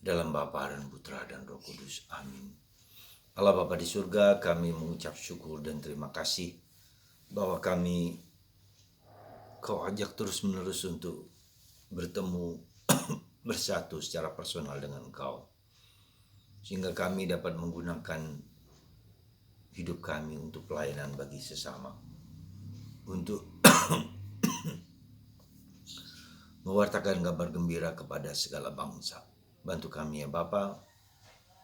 Dalam Bapa dan Putra dan Roh Kudus. Amin. Allah Bapa di surga, kami mengucap syukur dan terima kasih bahwa kami Kau ajak terus-menerus untuk bertemu bersatu secara personal dengan Kau. Sehingga kami dapat menggunakan hidup kami untuk pelayanan bagi sesama. Untuk mewartakan kabar gembira kepada segala bangsa. Bantu kami ya Bapa,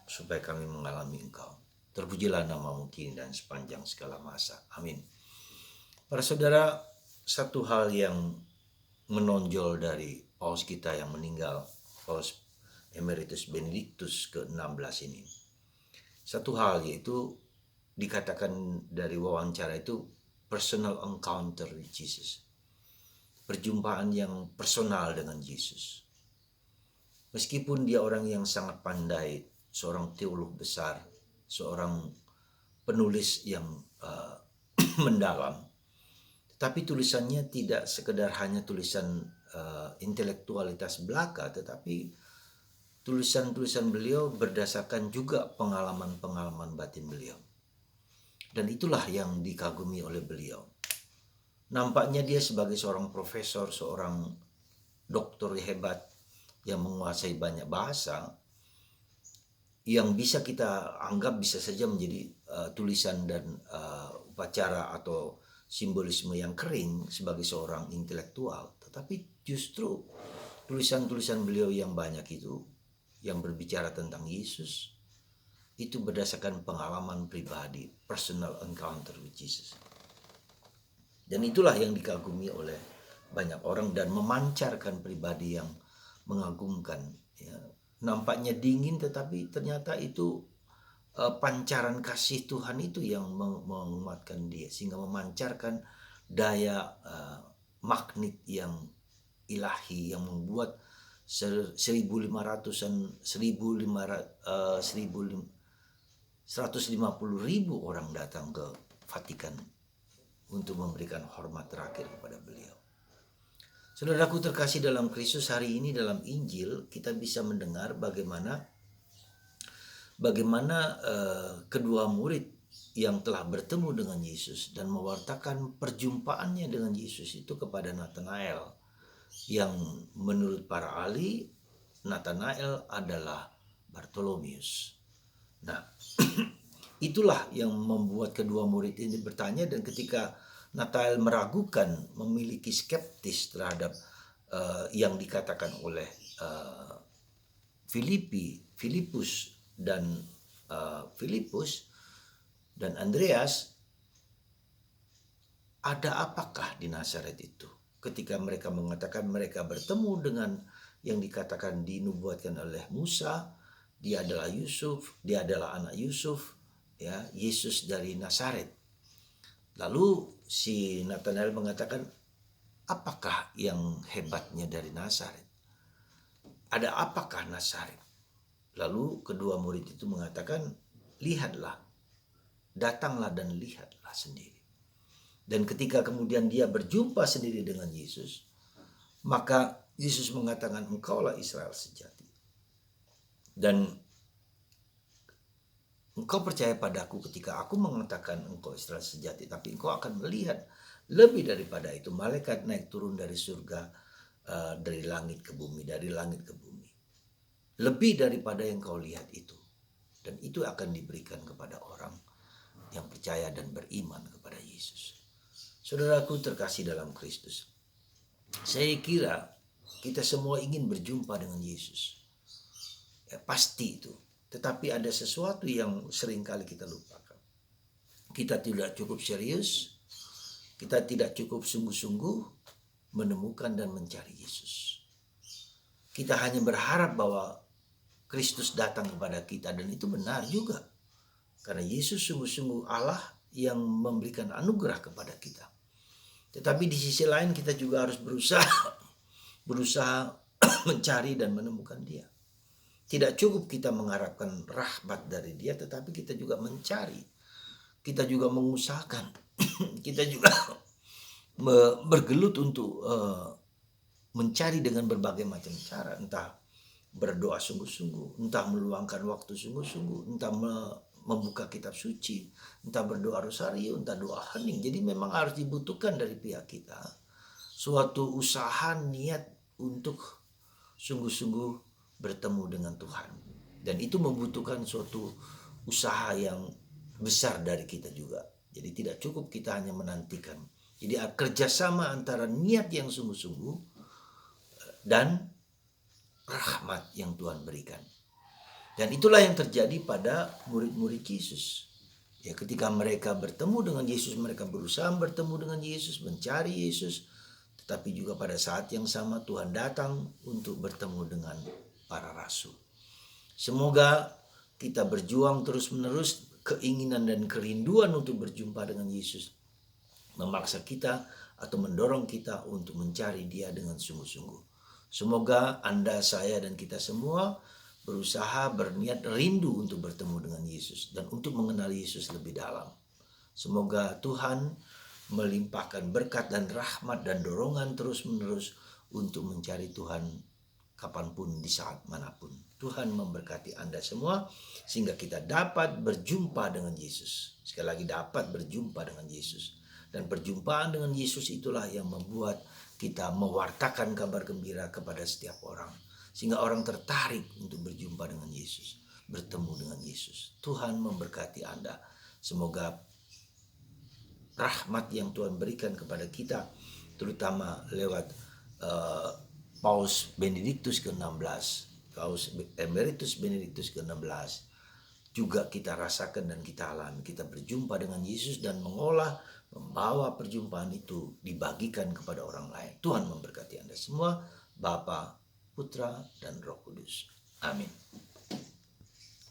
supaya kami mengalami Engkau. Terpujilah namamu kini dan sepanjang segala masa. Amin. Para saudara, satu hal yang menonjol dari Paus kita yang meninggal, Paus Emeritus Benedictus ke-16 ini. Satu hal yaitu dikatakan dari wawancara itu personal encounter with Jesus. Perjumpaan yang personal dengan Yesus. Meskipun dia orang yang sangat pandai, seorang teolog besar, seorang penulis yang mendalam, tapi tulisannya tidak sekedar hanya tulisan intelektualitas belaka, tetapi tulisan-tulisan beliau berdasarkan juga pengalaman-pengalaman batin beliau. Dan itulah yang dikagumi oleh beliau. Nampaknya dia sebagai seorang profesor, seorang doktor hebat yang menguasai banyak bahasa, yang bisa kita anggap bisa saja menjadi tulisan dan upacara atau simbolisme yang kering sebagai seorang intelektual. Tetapi justru tulisan-tulisan beliau yang banyak itu, yang berbicara tentang Yesus, itu berdasarkan pengalaman pribadi, personal encounter with Jesus. Dan itulah yang dikagumi oleh banyak orang dan memancarkan pribadi yang mengagumkan. Ya. Nampaknya dingin, tetapi ternyata itu pancaran kasih Tuhan itu yang menguatkan dia, sehingga memancarkan daya magnet yang ilahi yang membuat 150.000 orang datang ke Vatikan untuk memberikan hormat terakhir kepada beliau. Saudaraku terkasih dalam Kristus, hari ini dalam Injil kita bisa mendengar bagaimana kedua murid yang telah bertemu dengan Yesus dan mewartakan perjumpaannya dengan Yesus itu kepada Nathanael, yang menurut para ahli Nathanael adalah Bartolomeus. Nah, itulah yang membuat kedua murid ini bertanya, dan ketika Nathanael meragukan, memiliki skeptis terhadap yang dikatakan oleh Filipus dan Andreas, ada apakah di Nazaret itu? Ketika mereka mengatakan mereka bertemu dengan yang dikatakan dinubuatkan oleh Musa, dia adalah Yusuf, dia adalah anak Yusuf, ya, Yesus dari Nazaret. Lalu si Nathanael mengatakan, apakah yang hebatnya dari Nazaret? Ada apakah Nazaret? Lalu kedua murid itu mengatakan, lihatlah, datanglah dan lihatlah sendiri. Dan ketika kemudian dia berjumpa sendiri dengan Yesus, maka Yesus mengatakan, engkaulah Israel sejati. Dan engkau percaya padaku ketika aku mengatakan engkau Israel sejati, tapi engkau akan melihat lebih daripada itu, malaikat naik turun dari surga, dari langit ke bumi, dari langit ke bumi. Lebih daripada yang kau lihat itu. Dan itu akan diberikan kepada orang yang percaya dan beriman kepada Yesus. Saudaraku terkasih dalam Kristus, saya kira kita semua ingin berjumpa dengan Yesus. Ya, pasti itu. Tetapi ada sesuatu yang seringkali kita lupakan. Kita tidak cukup serius, kita tidak cukup sungguh-sungguh menemukan dan mencari Yesus. Kita hanya berharap bahwa Kristus datang kepada kita, dan itu benar juga. Karena Yesus sungguh-sungguh Allah yang memberikan anugerah kepada kita. Tetapi di sisi lain kita juga harus berusaha mencari dan menemukan dia. Tidak cukup kita mengharapkan rahmat dari dia, tetapi kita juga mencari. Kita juga mengusahakan. Kita juga bergelut untuk mencari dengan berbagai macam cara. Entah berdoa sungguh-sungguh, entah meluangkan waktu sungguh-sungguh, entah membuka kitab suci, entah berdoa rosario, entah doa hening. Jadi memang harus dibutuhkan dari pihak kita suatu usaha niat untuk sungguh-sungguh bertemu dengan Tuhan. Dan itu membutuhkan suatu usaha yang besar dari kita juga. Jadi tidak cukup kita hanya menantikan. Jadi kerjasama antara niat yang sungguh-sungguh dan rahmat yang Tuhan berikan. Dan itulah yang terjadi pada murid-murid Yesus. Ya, ketika mereka bertemu dengan Yesus, mereka berusaha bertemu dengan Yesus, mencari Yesus. Tetapi juga pada saat yang sama Tuhan datang untuk bertemu dengan para rasul. Semoga kita berjuang terus-menerus, keinginan dan kerinduan untuk berjumpa dengan Yesus memaksa kita atau mendorong kita untuk mencari Dia dengan sungguh-sungguh. Semoga Anda, saya, dan kita semua berusaha berniat rindu untuk bertemu dengan Yesus dan untuk mengenal Yesus lebih dalam. Semoga Tuhan melimpahkan berkat dan rahmat dan dorongan terus-menerus untuk mencari Tuhan kapanpun, di saat manapun. Tuhan memberkati Anda semua sehingga kita dapat berjumpa dengan Yesus. Sekali lagi, dapat berjumpa dengan Yesus. Dan perjumpaan dengan Yesus itulah yang membuat kita mewartakan kabar gembira kepada setiap orang. Sehingga orang tertarik untuk berjumpa dengan Yesus, bertemu dengan Yesus. Tuhan memberkati Anda. Semoga rahmat yang Tuhan berikan kepada kita, terutama lewat Paus Benediktus ke-16, Paus Emeritus Benediktus ke-16, juga kita rasakan dan kita alami. Kita berjumpa dengan Yesus dan membawa perjumpaan itu dibagikan kepada orang lain. Tuhan memberkati Anda semua, Bapa, Putra, dan Roh Kudus. Amin.